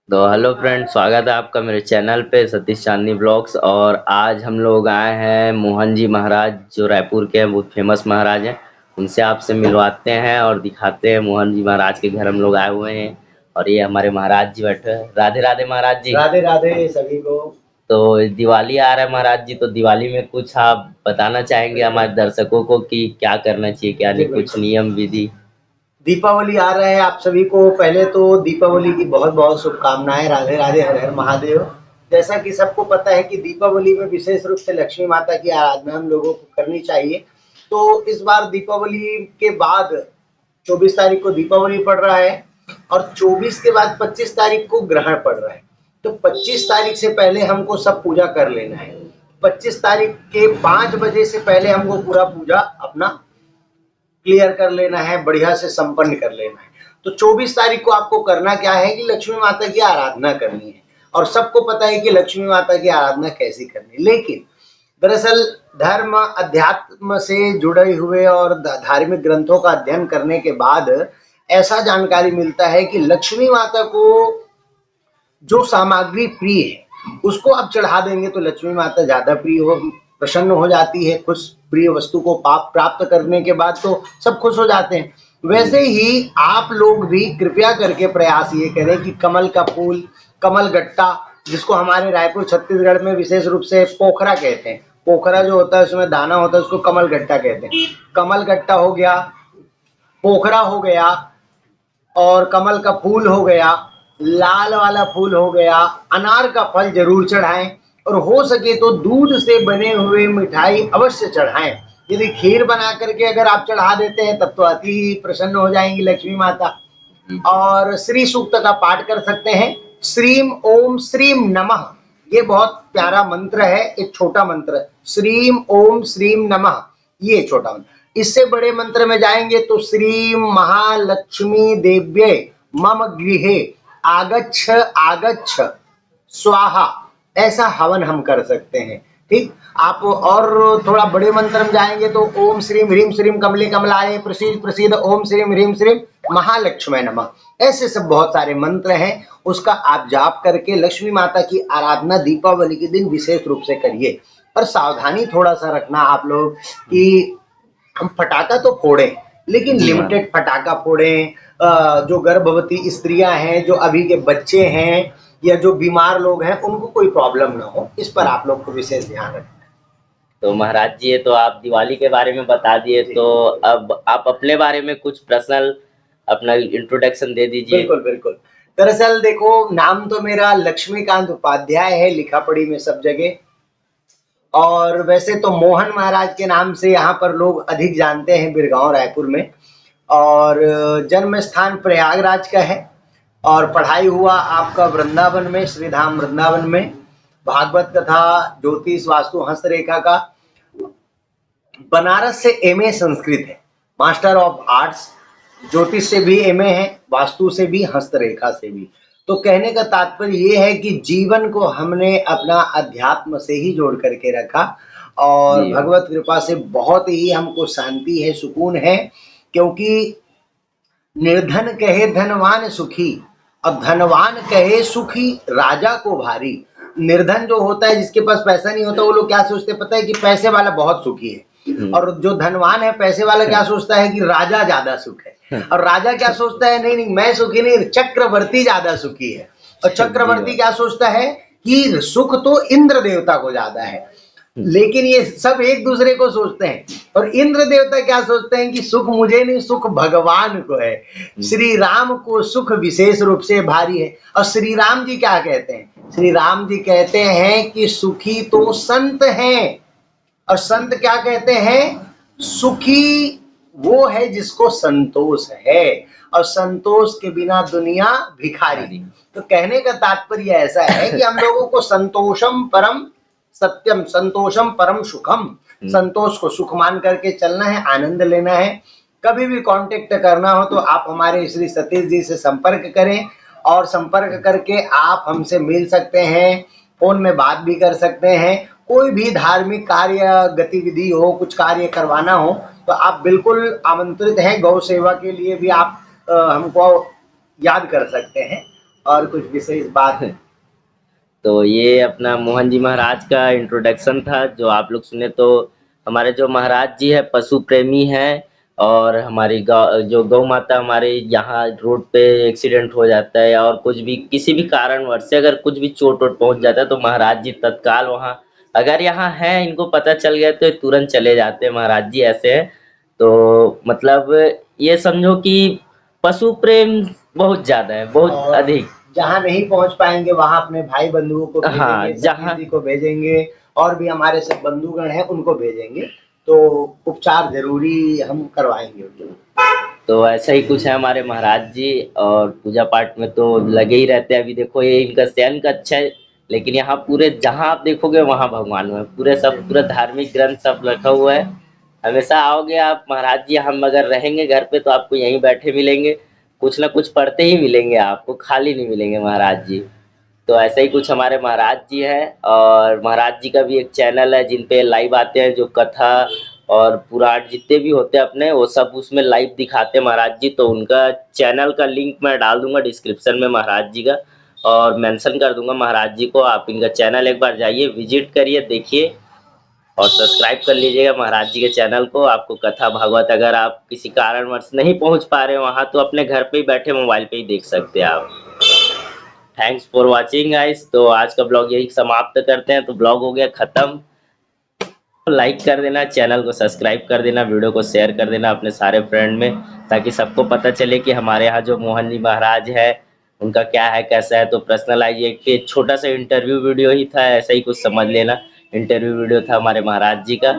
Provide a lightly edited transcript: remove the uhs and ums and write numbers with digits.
तो hello friend, स्वागत है आपका मेरे चैनल पे सतीश चांदनी ब्लॉग्स। और आज हम लोग आए हैं मोहन जी महाराज, जो रायपुर के हैं, बहुत फेमस महाराज हैं। उनसे आपसे मिलवाते हैं और दिखाते हैं। मोहन जी महाराज के घर हम लोग आए हुए हैं और ये हमारे महाराज जी बैठे हैं। राधे राधे महाराज जी। राधे राधे सभी को। तो दिवाली आ रहा है महाराज जी, तो दिवाली में कुछ आप बताना चाहेंगे हमारे दर्शकों को कि क्या करना चाहिए, क्या जी नहीं, कुछ बिल्कुल। नियम विधि। दीपावली आ रहा है, आप सभी को पहले तो दीपावली की बहुत बहुत शुभकामनाएं। राधे राधे, हर हर महादेव। जैसा कि सबको पता है कि दीपावली में विशेष रूप से लक्ष्मी माता की आराधना हम लोगों को करनी चाहिए। तो इस बार दीपावली के बाद 24 तारीख को दीपावली पड़ रहा है और 24 के बाद 25 तारीख को ग्रहण पड़ रहा है। तो 25 तारीख से पहले हमको सब पूजा कर लेना है। 25 तारीख के 5 बजे से पहले हमको पूरा पूजा अपना क्लियर कर लेना है, बढ़िया से संपन्न कर लेना है। तो 24 तारीख को आपको करना क्या है कि लक्ष्मी माता की आराधना करनी है। और सबको पता है कि लक्ष्मी माता की आराधना कैसी करनी है, लेकिन दरअसल धर्म अध्यात्म से जुड़े हुए और धार्मिक ग्रंथों का अध्ययन करने के बाद ऐसा जानकारी मिलता है कि लक्ष्मी माता को जो सामग्री प्रिय है उसको आप चढ़ा देंगे तो लक्ष्मी माता ज्यादा प्रिय हो प्रसन्न हो जाती है। खुश प्रिय वस्तु को पाप प्राप्त करने के बाद तो सब खुश हो जाते हैं। वैसे ही आप लोग भी कृपया करके प्रयास ये करें कि कमल का फूल, कमल गट्टा, जिसको हमारे रायपुर छत्तीसगढ़ में विशेष रूप से पोखरा कहते हैं। पोखरा जो होता है उसमें दाना होता है, उसको कमल गट्टा कहते हैं। कमल गट्टा हो गया, पोखरा हो गया और कमल का फूल हो गया, लाल वाला फूल हो गया, अनार का फल जरूर चढ़ाएं और हो सके तो दूध से बने हुए मिठाई अवश्य चढ़ाएं। यदि खीर बना करके अगर आप चढ़ा देते हैं तब तो अति ही प्रसन्न हो जाएंगी लक्ष्मी माता। और श्री सूक्त का पाठ कर सकते हैं। श्रीम ओम श्रीम नमः, ये बहुत प्यारा मंत्र है, एक छोटा मंत्र। श्रीम ओम श्रीम नमः, ये छोटा मंत्र। इससे बड़े मंत्र में जाएंगे तो श्रीम महालक्ष्मी देव्ये मम गृहे आगच्छ आगच्छ स्वाहा, ऐसा हवन हम कर सकते हैं। ठीक, आप और थोड़ा बड़े मंत्र में जाएंगे तो ओम श्रीम ह्रीम श्रीम कमले कमलाय प्रसीद प्रसीद ओम श्रीम ह्रीम श्रीम महालक्ष्मी नमः, ऐसे सब बहुत सारे मंत्र हैं। उसका आप जाप करके लक्ष्मी माता की आराधना दीपावली के दिन विशेष रूप से करिए। और सावधानी थोड़ा सा रखना आप लोग कि हम पटाखा तो फोड़ें लेकिन लिमिटेड पटाखा फोड़ें। जो गर्भवती स्त्रियां हैं, जो अभी के बच्चे हैं या जो बीमार लोग हैं, उनको कोई प्रॉब्लम ना हो, इस पर आप लोग को विशेष ध्यान रखना है। तो महाराज जी, ये तो आप दिवाली के बारे में बता दिए, तो अब आप अपने बारे में कुछ पर्सनल अपना इंट्रोडक्शन दे दीजिए। बिल्कुल बिल्कुल। दरअसल देखो, नाम तो मेरा लक्ष्मीकांत उपाध्याय है, लिखा पढ़ी में सब जगह। और वैसे तो मोहन महाराज के नाम से यहाँ पर लोग अधिक जानते हैं बिरगांव रायपुर में। और जन्म स्थान प्रयागराज का है और पढ़ाई हुआ आपका वृंदावन में, श्री धाम वृंदावन में। भागवत कथा, ज्योतिष, वास्तु, हस्तरेखा का बनारस से एमए संस्कृत है, मास्टर ऑफ आर्ट्स। ज्योतिष से भी एमए है, वास्तु से भी, हस्तरेखा से भी। तो कहने का तात्पर्य ये है कि जीवन को हमने अपना अध्यात्म से ही जोड़ करके रखा और भगवत कृपा से बहुत ही हमको शांति है, सुकून है। क्योंकि निर्धन कहे धनवान सुखी और धनवान कहे सुखी राजा को भारी। निर्धन जो होता है, जिसके पास पैसा नहीं होता, वो लोग क्या सोचते पता है कि पैसे वाला बहुत सुखी है। और जो धनवान है, पैसे वाला, क्या सोचता है कि राजा ज्यादा सुख है। और राजा क्या सोचता है, नहीं नहीं मैं सुखी नहीं, चक्रवर्ती ज्यादा सुखी है। और चक्रवर्ती क्या सोचता है कि सुख तो इंद्र देवता को ज्यादा है। लेकिन ये सब एक दूसरे को सोचते हैं। और इंद्र देवता क्या सोचते हैं कि सुख मुझे नहीं, सुख भगवान को है। श्री राम को सुख विशेष रूप से भारी है। और श्री राम जी क्या कहते हैं, श्री राम जी कहते हैं कि सुखी तो संत हैं। और संत क्या कहते हैं, सुखी वो है जिसको संतोष है, और संतोष के बिना दुनिया भिखारी। तो कहने का तात्पर्य ऐसा है कि हम लोगों को संतोषम परम सत्यम, संतोषम परम सुखम, संतोष को सुख मान करके चलना है, आनंद लेना है। कभी भी कांटेक्ट करना हो तो आप हमारे श्री सतीश जी से संपर्क करें और संपर्क करके आप हमसे मिल सकते हैं, फोन में बात भी कर सकते हैं। कोई भी धार्मिक कार्य गतिविधि हो, कुछ कार्य करवाना हो तो आप बिल्कुल आमंत्रित हैं। गौ सेवा के लिए भी आप हमको याद कर सकते हैं। और कुछ विशेष बात है? तो ये अपना मोहन जी महाराज का इंट्रोडक्शन था जो आप लोग सुने। तो हमारे जो महाराज जी है पशु प्रेमी हैं और हमारी जो गौ माता हमारे यहाँ रोड पे एक्सीडेंट हो जाता है और कुछ भी किसी भी कारणवश से अगर कुछ भी चोट वोट पहुंच जाता है तो महाराज जी तत्काल वहाँ, अगर यहाँ है इनको पता चल गया तो ये तुरंत चले जाते हैं। महाराज जी ऐसे हैं। तो मतलब ये समझो कि पशु प्रेम बहुत ज्यादा है, बहुत और अधिक। जहाँ नहीं पहुँच पाएँगे वहाँ अपने भाई बंधुओं को हाँ, भेजेंगे, सतीश जहाँ जी को भेजेंगे और भी हमारे सब बंधुगण हैं उनको भेजेंगे। तो उपचार ज़रूरी हम करवाएँगे उनके। तो ऐसा ही कुछ है हमारे महाराज जी। और पूजा पाठ में तो लगे ही रहते हैं। अभी देखो ये इनका शयन कक्ष है, लेकिन यहाँ पूरे जहाँ आप देखोगे वहाँ भगवान है। पूरे सब पूरा धार्मिक ग्रंथ सब रखा हुआ है। हमेशा आओगे आप महाराज जी, हम अगर रहेंगे घर पे तो आपको यहीं बैठे मिलेंगे, कुछ ना कुछ पढ़ते ही मिलेंगे, आपको खाली नहीं मिलेंगे महाराज जी। तो ऐसा ही कुछ हमारे महाराज जी हैं। और महाराज जी का भी एक चैनल है जिन पे लाइव आते हैं, जो कथा और पुराण जितने भी होते हैं अपने वो सब उसमें लाइव दिखाते हैं महाराज जी। तो उनका चैनल का लिंक मैं डाल दूंगा डिस्क्रिप्शन में महाराज जी का, और मेंशन कर दूंगा महाराज जी को। आप इनका चैनल एक बार जाइए, विजिट करिए, देखिए और सब्सक्राइब कर लीजिएगा महाराज जी के चैनल को। आपको कथा भागवत अगर आप किसी कारणवश नहीं पहुंच पा रहे वहां तो अपने घर पे ही बैठे मोबाइल पे ही देख सकते हैं आप। Thanks for watching guys. तो आज का ब्लॉग यही समाप्त करते हैं। तो ब्लॉग हो गया खत्म। लाइक कर देना, चैनल को सब्सक्राइब कर देना, वीडियो को शेयर कर देना अपने सारे फ्रेंड में, ताकि सबको पता चले कि हमारे यहाँ जो मोहन जी महाराज है उनका क्या है कैसा है। तो पर्सनलाइज एक छोटा सा इंटरव्यू वीडियो ही था, ऐसा ही कुछ समझ लेना। इंटरव्यू वीडियो था हमारे महाराज जी का।